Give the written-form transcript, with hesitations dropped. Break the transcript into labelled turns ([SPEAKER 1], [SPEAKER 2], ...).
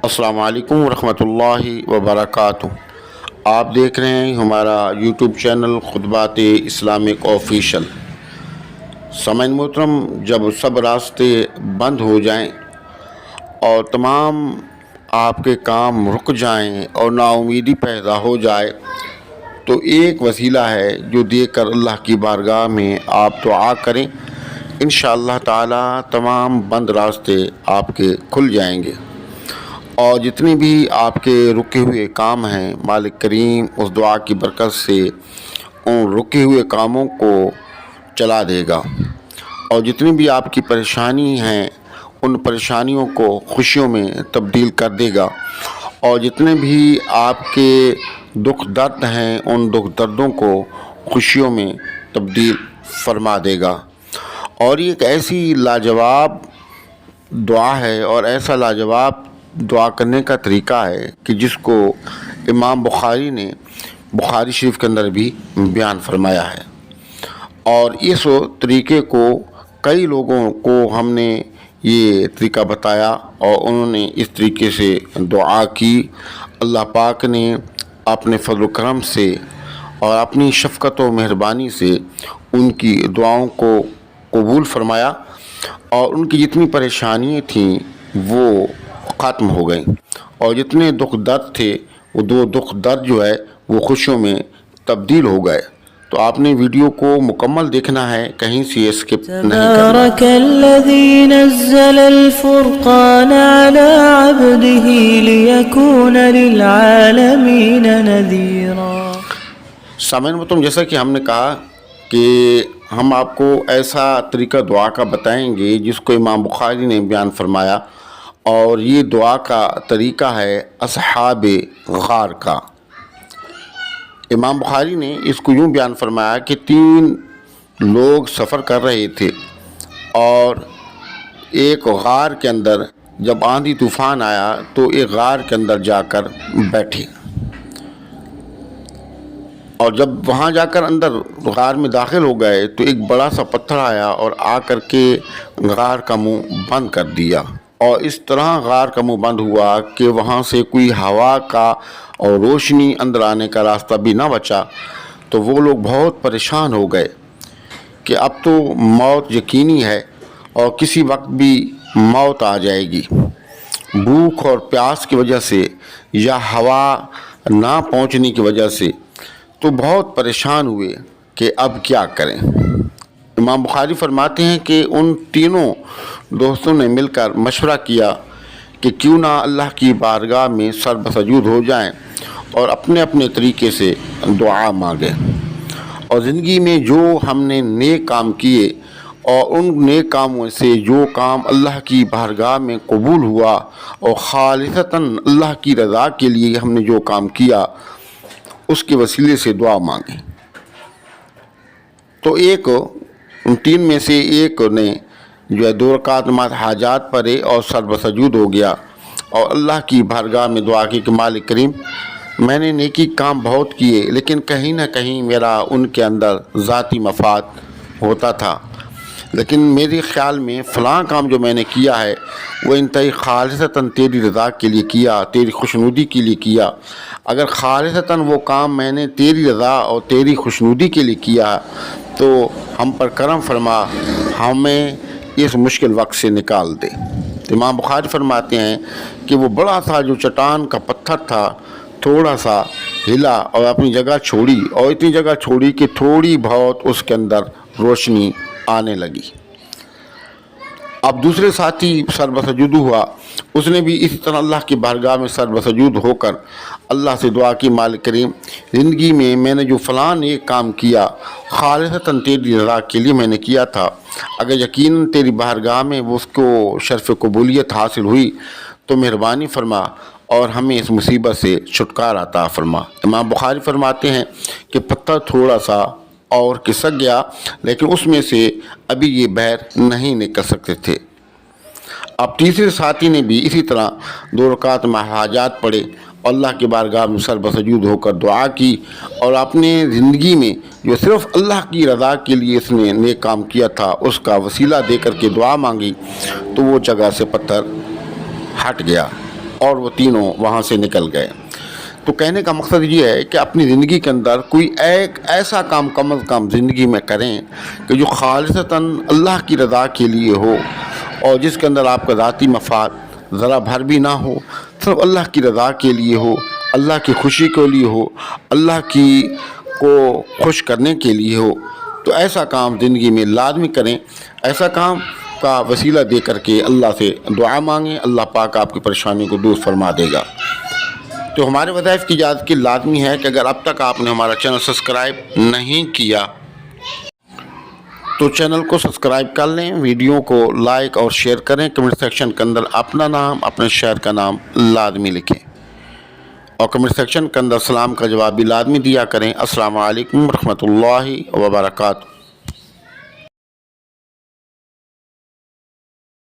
[SPEAKER 1] السلام علیکم ورحمۃ اللہ وبرکاتہ۔ آپ دیکھ رہے ہیں ہمارا یوٹیوب چینل خطبات اسلامک آفیشل۔ سامعین محترم، جب سب راستے بند ہو جائیں اور تمام آپ کے کام رک جائیں اور نا امیدی پیدا ہو جائے تو ایک وسیلہ ہے جو دیکھ کر اللہ کی بارگاہ میں آپ دعا کریں، انشاءاللہ تعالی تمام بند راستے آپ کے کھل جائیں گے، اور جتنے بھی آپ کے رکے ہوئے کام ہیں مالک کریم اس دعا کی برکت سے ان رکے ہوئے کاموں کو چلا دے گا، اور جتنی بھی آپ کی پریشانی ہیں ان پریشانیوں کو خوشیوں میں تبدیل کر دے گا، اور جتنے بھی آپ کے دکھ درد ہیں ان دکھ دردوں کو خوشیوں میں تبدیل فرما دے گا۔ اور یہ ایک ایسی لاجواب دعا ہے اور ایسا لاجواب دعا کرنے کا طریقہ ہے کہ جس کو امام بخاری نے بخاری شریف کے اندر بھی بیان فرمایا ہے، اور اس طریقے کو کئی لوگوں کو ہم نے یہ طریقہ بتایا اور انہوں نے اس طریقے سے دعا کی۔ اللہ پاک نے اپنے فضل و کرم سے اور اپنی شفقت و مہربانی سے ان کی دعاؤں کو قبول فرمایا، اور ان کی جتنی پریشانیاں تھیں وہ ختم ہو گئیں، اور جتنے دکھ درد تھے وہ دکھ درد جو ہے وہ خوشیوں میں تبدیل ہو گئے۔ تو آپ نے ویڈیو کو مکمل دیکھنا ہے، کہیں سے اسکپ نہیں کرنا۔
[SPEAKER 2] تبارک الذی نزل الفرقان على عبده ليكون للعالمین نذیرا۔
[SPEAKER 1] سامعین محترم، جیسا کہ ہم نے کہا کہ ہم آپ کو ایسا طریقہ دعا کا بتائیں گے جس کو امام بخاری نے بیان فرمایا، اور یہ دعا کا طریقہ ہے اصحاب غار کا۔ امام بخاری نے اس کو یوں بیان فرمایا کہ 3 لوگ سفر کر رہے تھے اور ایک غار کے اندر جب آندھی طوفان آیا تو ایک غار کے اندر جا کر بیٹھے، اور جب وہاں جا کر اندر غار میں داخل ہو گئے تو ایک بڑا سا پتھر آیا اور آ کر کے غار کا منہ بند کر دیا، اور اس طرح غار کا منہ بند ہوا کہ وہاں سے کوئی ہوا کا اور روشنی اندر آنے کا راستہ بھی نہ بچا۔ تو وہ لوگ بہت پریشان ہو گئے کہ اب تو موت یقینی ہے اور کسی وقت بھی موت آ جائے گی، بھوک اور پیاس کی وجہ سے یا ہوا نہ پہنچنے کی وجہ سے۔ تو بہت پریشان ہوئے کہ اب کیا کریں۔ امام بخاری فرماتے ہیں کہ ان تینوں دوستوں نے مل کر مشورہ کیا کہ کیوں نہ اللہ کی بارگاہ میں سر بسجود ہو جائیں اور اپنے اپنے طریقے سے دعا مانگیں، اور زندگی میں جو ہم نے نیک کام کیے اور ان نیک کاموں سے جو کام اللہ کی بارگاہ میں قبول ہوا اور خالصتاً اللہ کی رضا کے لیے ہم نے جو کام کیا اس کے وسیلے سے دعا مانگیں۔ تو ان 3 میں سے ایک نے جو ہے 2 رکعت نماز حاجات پڑھے اور سر بسجود ہو گیا اور اللہ کی بارگاہ میں دعا کی کہ مالک کریم، میں نے نیکی کام بہت کیے لیکن کہیں نہ کہیں میرا ان کے اندر ذاتی مفاد ہوتا تھا، لیکن میرے خیال میں فلاں کام جو میں نے کیا ہے وہ انتہائی خالصتاً تیری رضا کے لیے کیا، تیری خوشنودی کے لیے کیا۔ اگر خالصتاً وہ کام میں نے تیری رضا اور تیری خوشنودی کے لیے کیا تو ہم پر کرم فرما، ہمیں اس مشکل وقت سے نکال دے۔ امام بخاری فرماتے ہیں کہ وہ بڑا سا جو چٹان کا پتھر تھا تھوڑا سا ہلا اور اپنی جگہ چھوڑی، اور اتنی جگہ چھوڑی کہ تھوڑی بہت اس کے اندر روشنی آنے لگی۔ اب دوسرے ساتھی سر بسجود ہوا، اس نے بھی اسی طرح اللہ کی بارگاہ میں سر بسجود ہو کر اللہ سے دعا کی، مالک کریم، زندگی میں نے جو فلاں ایک کام کیا خالصتاً تیری رضا کے لیے میں نے کیا تھا، اگر یقیناً تیری بارگاہ میں اس کو شرف قبولیت حاصل ہوئی تو مہربانی فرما اور ہمیں اس مصیبت سے چھٹکارا عطا فرما۔ امام بخاری فرماتے ہیں کہ پتھر تھوڑا سا اور کھسک گیا لیکن اس میں سے ابھی یہ بحر نہیں نکل سکتے تھے۔ اب تیسرے ساتھی نے بھی اسی طرح 2 رکعت حاجات پڑھے اللہ کی بارگاہ میں سر بسجود ہو کر دعا کی اور اپنے زندگی میں جو صرف اللہ کی رضا کے لیے اس نے نیک کام کیا تھا اس کا وسیلہ دے کر کے دعا مانگی تو وہ جگہ سے پتھر ہٹ گیا اور وہ تینوں وہاں سے نکل گئے۔ تو کہنے کا مقصد یہ ہے کہ اپنی زندگی کے اندر کوئی ایک ایسا کام کم از کم زندگی میں کریں کہ جو خالصتاً اللہ کی رضا کے لیے ہو اور جس کے اندر آپ کا ذاتی مفاد ذرا بھر بھی نہ ہو، صرف اللہ کی رضا کے لیے ہو، اللہ کی خوشی کے لیے ہو، اللہ کو خوش کرنے کے لیے ہو۔ تو ایسا کام زندگی میں لازمی کریں، ایسا کام کا وسیلہ دے کر کے اللہ سے دعا مانگیں، اللہ پاک آپ کی پریشانی کو دور فرما دے گا۔ تو ہمارے وظائف کی اجازت کی لازمی ہے کہ اگر اب تک آپ نے ہمارا چینل سبسکرائب نہیں کیا تو چینل کو سبسکرائب کر لیں، ویڈیو کو لائک اور شیئر کریں، کمنٹ سیکشن کے اندر اپنا نام اپنے شہر کا نام لازمی لکھیں اور کمنٹ سیکشن کے اندر سلام کا جواب بھی لازمی دیا کریں۔ السلام علیکم ورحمۃ اللہ وبرکاتہ۔